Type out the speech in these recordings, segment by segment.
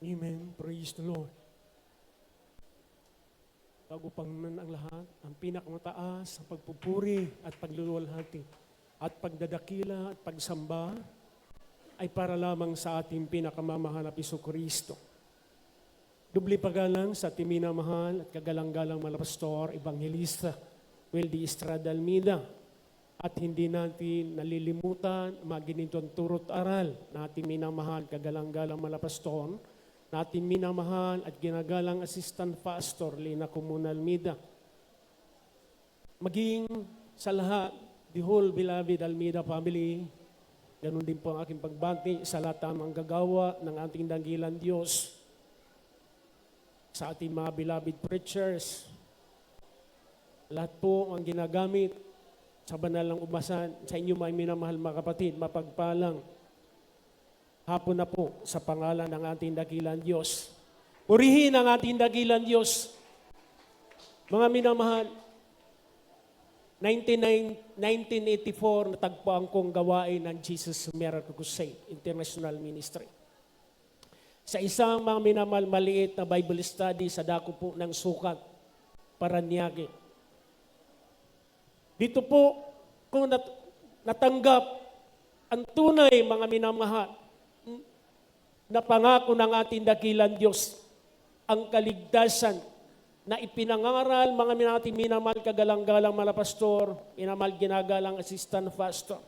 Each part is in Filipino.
Amen. Praise the Lord. Bago pang ang lahat, ang pinakamataas, ang pagpupuri at pagluluwalhati at pagdadakila at pagsamba ay para lamang sa ating pinakamamahal na Jesucristo. Dubli pagalang sa ating minamahal at kagalang-galang mga pastor, evangelista, Weldy Estrada Almeida, at hindi natin nalilimutan mga ginitong turot aral na ating minamahal, kagalang-galang mga pastor, na ating minamahal at ginagalang assistant pastor, Lina Comunal Almeida. Maging sa lahat, the whole beloved Almeida family, ganun din po ang aking pagbati sa lahat ng gagawa ng ating dakilang Diyos, sa ating mga beloved preachers, lahat po ang ginagamit sa banal ng umasan, sa inyo mga minamahal mga kapatid, mapagpalang hapon na po sa pangalan ng ating dakilang Diyos. Purihin ang ating dakilang Diyos. Mga minamahal, 1984 natagpuan kong gawain ng Jesus Miracle Crusade International Ministry. Sa isang mga minamahal maliit na Bible study sa dako po ng Sukat, Paranaque. Dito po, kung natanggap ang tunay mga minamahal na pangako ng ating dakilang Diyos, ang kaligtasan na ipinangaral mga nating minamahal kagalang-galang mga pastor, minamahal ginagalang assistant pastor.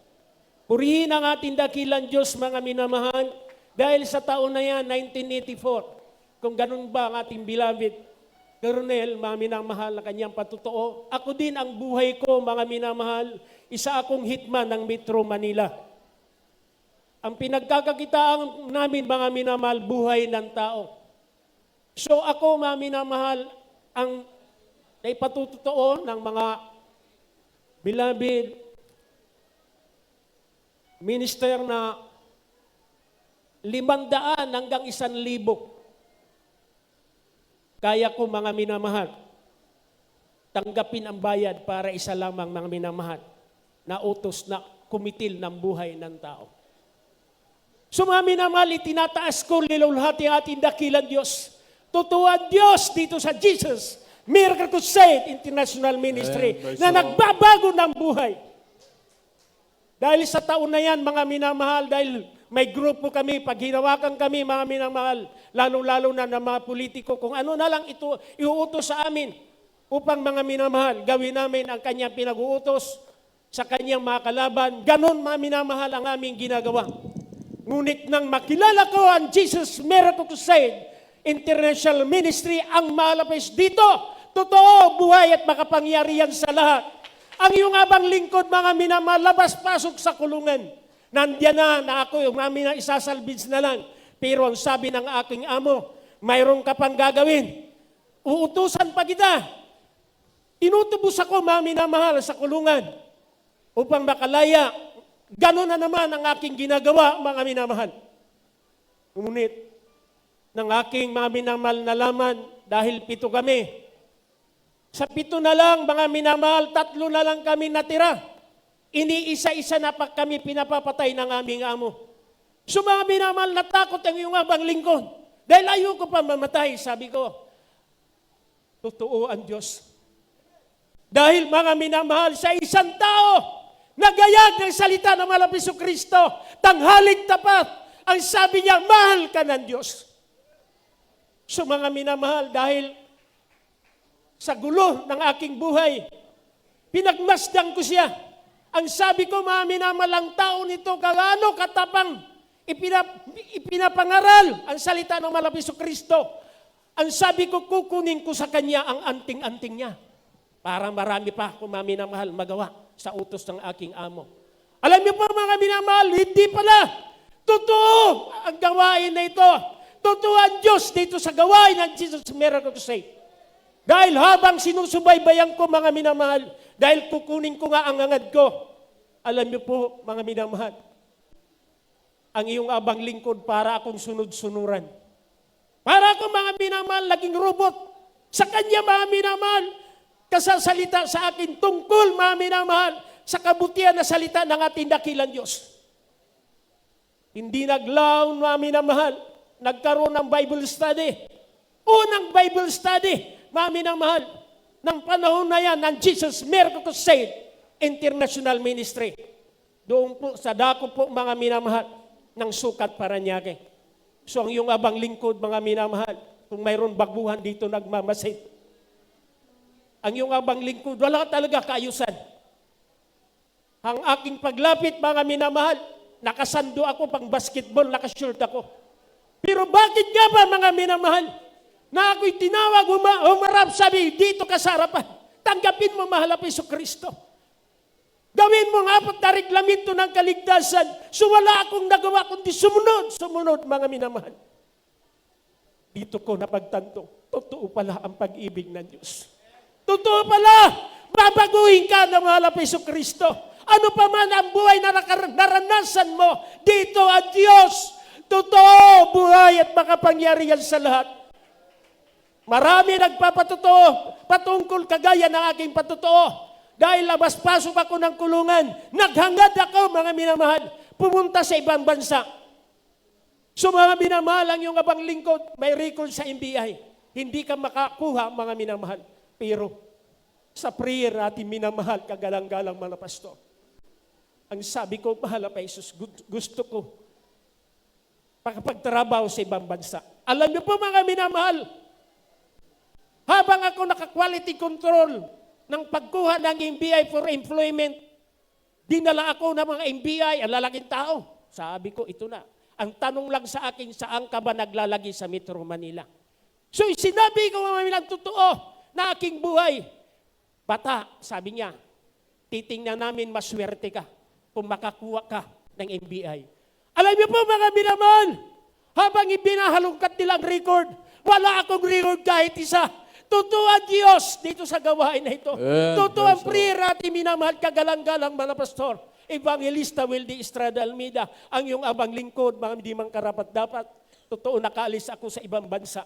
Purihin ang ating dakilang Diyos mga minamahal dahil sa taon na yan, 1984, kung ganun ba ang ating beloved Colonel, mga minamahal na kanyang patutuo, ako din ang buhay ko mga minamahal, isa akong hitman ng Metro Manila. Ang pinagkakakitaan namin mga minamahal, buhay ng tao. So ako mga minamahal, ang naipatutuo ng mga beloved minister na 500 hanggang 1,000. Kaya ko mga minamahal, tanggapin ang bayad para isa lamang mga minamahal na utos na kumitil ng buhay ng tao. So mga minamahal, itinataas ko nilulhati ang ating dakilang Diyos. Totoo ang Diyos dito sa Jesus Miracle Crusade International Ministry na nagbabago ng buhay. Dahil sa taon na yan, mga minamahal, dahil may grupo kami, pag hinawakan kami, mga minamahal, lalong-lalo na ng mga politiko, kung ano na lang ito iuutos sa amin upang mga minamahal, gawin namin ang kanyang pinag-uutos sa kanyang mga kalaban. Ganon mga minamahal ang aming ginagawa. Ngunit nang makilala ko ang Jesus Miracle Crusade International Ministry, ang malapis dito, totoo, buhay at makapangyarihan sa lahat. Ang iyong abang lingkod, mga minamahal, labas-pasok sa kulungan. Nandiyan na ako, yung namin na isasalbins na lang. Pero ang sabi ng aking amo, mayroon ka pang gagawin. Uutusan pa kita. Inutubos ako, mga minamahal, sa kulungan upang makalaya. Ganon na naman ang aking ginagawa, mga minamahal. Ngunit, ng aking mga minamahal na laman, dahil 7 kami, sa 7 na lang, mga minamahal, 3 na lang kami natira. Iniisa-isa na pa kami pinapapatay ng aming amo. So mga minamahal, natakot ang iyong abang lingkod. Dahil ayoko pa mamatay, sabi ko. Totoo ang Diyos. Dahil mga minamahal, sa isang tao, nagayag ng salita ng mahal na Jesucristo, tanghaling tapat, ang sabi niya, mahal ka ng Diyos. So mga minamahal, dahil sa gulo ng aking buhay, pinagmasdan ko siya. Ang sabi ko, mga minamalang tao nito, kagaano katapang ipinapangaral ang salita ng mahal na Jesucristo. Ang sabi ko, kukunin ko sa kanya ang anting-anting niya para marami pa kung mga minamahal magawa sa utos ng aking amo. Alam niyo po mga minamahal, hindi pala totoo ang gawain na ito. Totoo ang Diyos dito sa gawain ng Jesus Miracle Crusade. Dahil habang sinusubaybayan ko mga minamahal, dahil kukunin ko nga ang angad ko, alam niyo po mga minamahal, ang iyong abang lingkod para akong sunod-sunuran. Para akong mga minamahal, laging robot. Sa kanya mga minamahal, kasasalita sa akin tungkol mga minamahal, sa kabutihan na salita ng ating dakilang Diyos. Hindi naglaon mga minamahal, nagkaroon ng Bible study. Unang Bible study, mga minamahal, ng panahon na yan, ng Jesus Miracle Crusade International Ministry. Doon po, sa dako po, mga minamahal, ng Sukat, Parañaque. So ang iyong abang lingkod, mga minamahal, kung mayroon baguhan dito nagmamasid, ang iyong abang lingkod, wala talaga kaayusan. Ang aking paglapit, mga minamahal, nakasando ako pang basketball, nakashirt ako. Pero bakit nga ba, mga minamahal, na ako'y tinawag, humarap, sabi, dito ka sa harapan. Tanggapin mo, mahal na Jesucristo. Gawin mo nga na reglamento ng kaligtasan. So wala akong nagawa kundi sumunod, mga minamahal. Dito ko napagtanto, totoo pala ang pag-ibig ng Diyos. Totoo pala, babaguhin ka ng mahal na Jesucristo. Ano pa man ang buhay na naranasan mo, dito ang Diyos. Totoo, buhay at makapangyarihan sa lahat. Marami nagpapatotoo, patungkol kagaya ng aking patotoo. Dahil labas-pasok ako ng kulungan, naghangad ako, mga minamahal, pumunta sa ibang bansa. So mga minamahal, ang iyong abang lingkod, may record sa NBI. Hindi ka makakuha, mga minamahal. Pero sa prayer natin minamahal, kagalang-galang mga pastor. Ang sabi ko, mahal na Jesus, gusto ko makapagtrabaho sa ibang bansa. Alam niyo po, mga minamahal, habang ako naka-quality control ng pagkuha ng NBI for employment, dinala ako ng mga NBI, ang lalaking tao. Sabi ko, ito na. Ang tanong lang sa akin, saan ka ba naglalagi sa Metro Manila? So sinabi ko, mga minamahal, totoo na aking buhay. Bata, sabi niya, titingnan namin maswerte ka kung makakuha ka ng NBI. Alam niyo po, mga minamahal, habang ibinahalungkat nilang record, wala akong record kahit isa. Totoo ang Diyos dito sa gawain na ito. Totoo ang prayer natin, minamahal, kagalang-galang mga pastor. Evangelista Wildy Estrada Almeida, ang iyong abang lingkod, mga hindi man karapat-dapat. Totoo, nakaalis ako sa ibang bansa.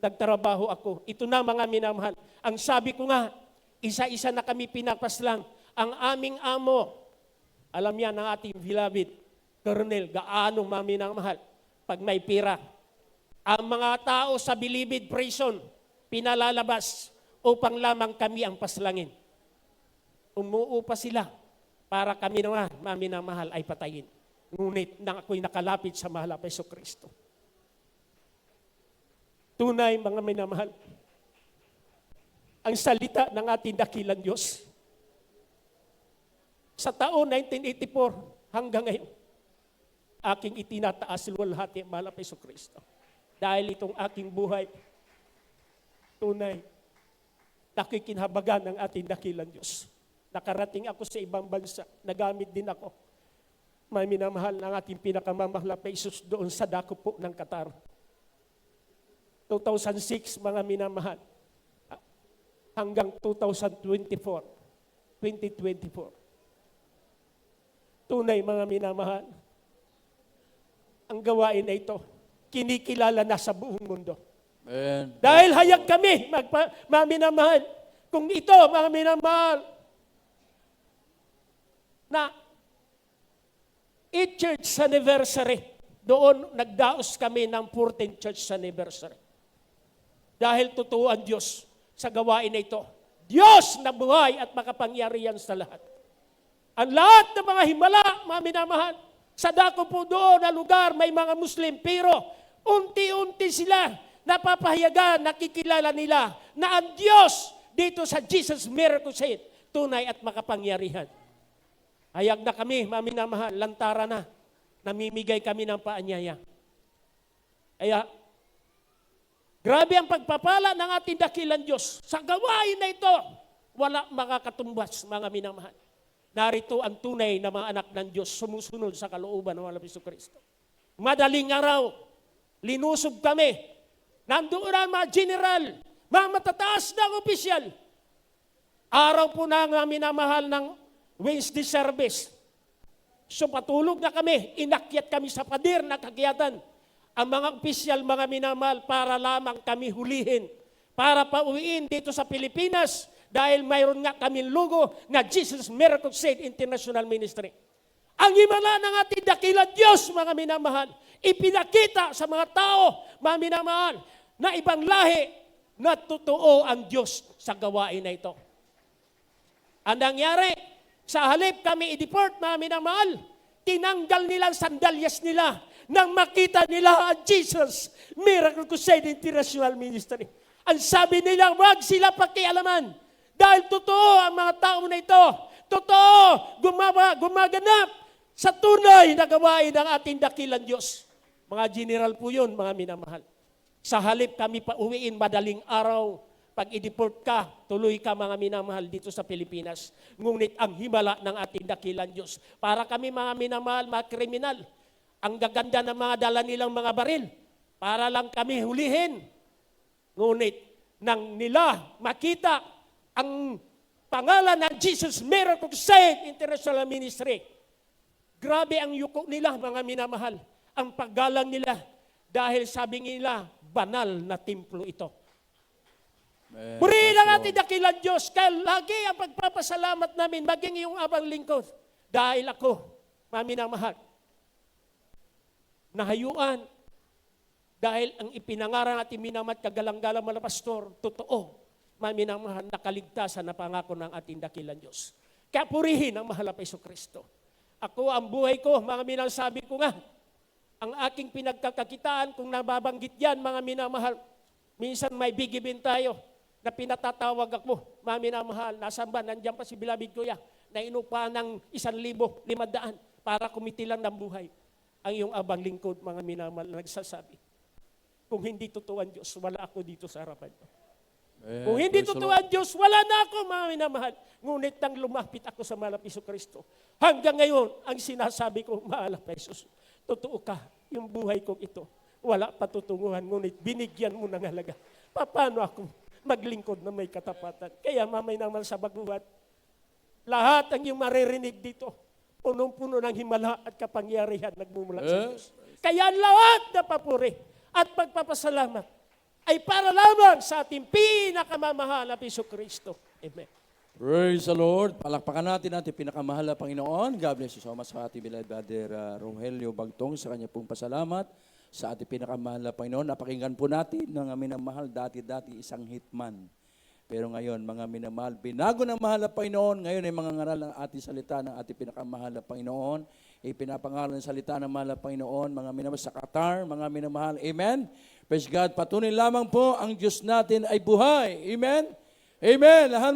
Nagtrabaho ako. Ito na, mga minamahal. Ang sabi ko nga, isa-isa na kami pinapaslang. Ang aming amo, alam yan ng ating beloved Colonel, gaano, mga minamahal, pag may pira. Ang mga tao sa Bilibid Prison, pinalalabas upang lamang kami ang paslangin. Umuupa sila para kami naman, mga minamahal, ay patayin. Ngunit nang ako'y nakalapit sa mahal na Jesucristo. Tunay, mga minamahal, ang salita ng ating dakilang Diyos. Sa taon 1984 hanggang ngayon, aking itinataas luwalhati ang mahal na Jesucristo. Dahil itong aking buhay, tunay, nakikinhabagan ng ating dakilang Diyos. Nakarating ako sa ibang bansa, nagamit din ako. May minamahal ng ating pinakamamahal na Jesus doon sa dako po ng Qatar. 2006, mga minamahal, hanggang 2024. Tunay, mga minamahal, ang gawain na ito, kinikilala na sa buong mundo. Amen. Dahil hayag kami, mga minamahal, kung ito, mga minamahal, na 8th church anniversary, doon nagdaos kami ng 14th church anniversary. Dahil totoo ang Diyos sa gawain na ito. Diyos na buhay at makapangyarihan sa lahat. Ang lahat ng mga himala, mga minamahal, sa dako po doon na lugar may mga Muslim, pero unti-unti sila napapahayagan, nakikilala nila na ang Diyos dito sa Jesus Miracle Crusade, tunay at makapangyarihan. Hayag na kami, mga minamahal, lantara na, namimigay kami ng paanyaya. Kaya, grabe ang pagpapala ng ating dakilang Diyos. Sa gawain na ito, wala makakatumbas, mga minamahal. Narito ang tunay na mga anak ng Diyos sumusunod sa kalooban ng Jesu Kristo. Madaling araw, linusob kami. Nandoon ang mga general, mga matataas na opisyal. Araw po na nga minamahal ng Wednesday service. So patulog na kami, inakyat kami sa pader na kakyatan. Ang mga opisyal, mga minamahal, para lamang kami hulihin. Para pauwiin dito sa Pilipinas dahil mayroon nga kami logo na Jesus Miracle Crusade International Ministry. Ang himala ng ating dakilang Diyos, mga minamahal, ipinakita sa mga tao, mga minamahal, na ibang lahi na totoo ang Diyos sa gawain na ito. Ang nangyari, sa halip kami i-deport, mga minamahal, tinanggal nilang sandalyas nila nang makita nila ang Jesus Miracle Crusade International Ministry. Ang sabi nila, wag sila pakialaman dahil totoo ang mga tao na ito. Totoo, gumaganap sa tunay na gawain ng ating dakilang Diyos. Mga general po yun, mga minamahal. Sa halip kami pa uwiin madaling araw, pag i-deport ka, tuloy ka mga minamahal dito sa Pilipinas. Ngunit ang himala ng ating dakilang Diyos. Para kami mga minamahal, mga kriminal, ang gaganda ng mga dala nilang mga baril, para lang kami hulihin. Ngunit nang nila makita ang pangalan ng Jesus Miracle Crusade International Ministry, grabe ang yuko nila, mga minamahal. Ang paggalang nila dahil sabi nila, banal na templo ito. Purihin ang ating dakilang Diyos. Kaya lagi ang pagpapasalamat namin, maging yung abang lingkod. Dahil ako, mga minamahal, nahayuan. Dahil ang ipinangaral natin minamat kagalang-galang mga pastor, totoo, mga minamahal, nakaligtasan na pangako ng ating dakilang Diyos. Kaya purihin ang mahal na Hesus Kristo. Ako, ang buhay ko, mga minamahal, sabi ko nga, ang aking pinagkakakitaan, kung nababanggit yan, mga minamahal, minsan may bigibin tayo, na pinatatawag ako, mga minamahal, nasaan ba? Nandiyan pa si Bilabid Kuya, na inupa ng 1,500 para kumitilang ng buhay. Ang iyong abang lingkod, mga minamahal, na nagsasabi, kung hindi totoo ang Diyos, wala ako dito sa harapan mo. Kung hindi totoo ang Diyos, wala na ako, mga minamahal. Ngunit nang lumapit ako sa mahal na Hesus Kristo, hanggang ngayon, ang sinasabi ko, mahal na Hesus, totoo ka, yung buhay kong ito, wala patutunguhan, ngunit binigyan mo ng halaga. Paano ako maglingkod na may katapatan? Kaya mamay naman sa baguhan, lahat ang iyong maririnig dito, punong-puno ng himala at kapangyarihan nagmumula sa Diyos. Kaya lahat na papuri at pagpapasalamat ay para lamang sa ating pinakamamahal na Hesus Kristo. Amen. Praise the Lord. Palakpakan natin ating pinakamahal na Panginoon. God bless you so much sa ating beloved brother Rogelio Bagtong sa kanya pong pasalamat sa ating pinakamahal na Panginoon. Napakinggan po natin ng minamahal dati-dati isang hitman. Pero ngayon, mga minamahal, binago ng mahal na Panginoon. Ngayon ay mga ngaral ng ating salita ng ating pinakamahal na Panginoon. Ipinapangaral ng salita ng mahal na Panginoon, mga minamahal sa Qatar, mga minamahal. Amen. Praise God. Patuloy lamang po ang Diyos natin ay buhay. Amen. Amen. Lahat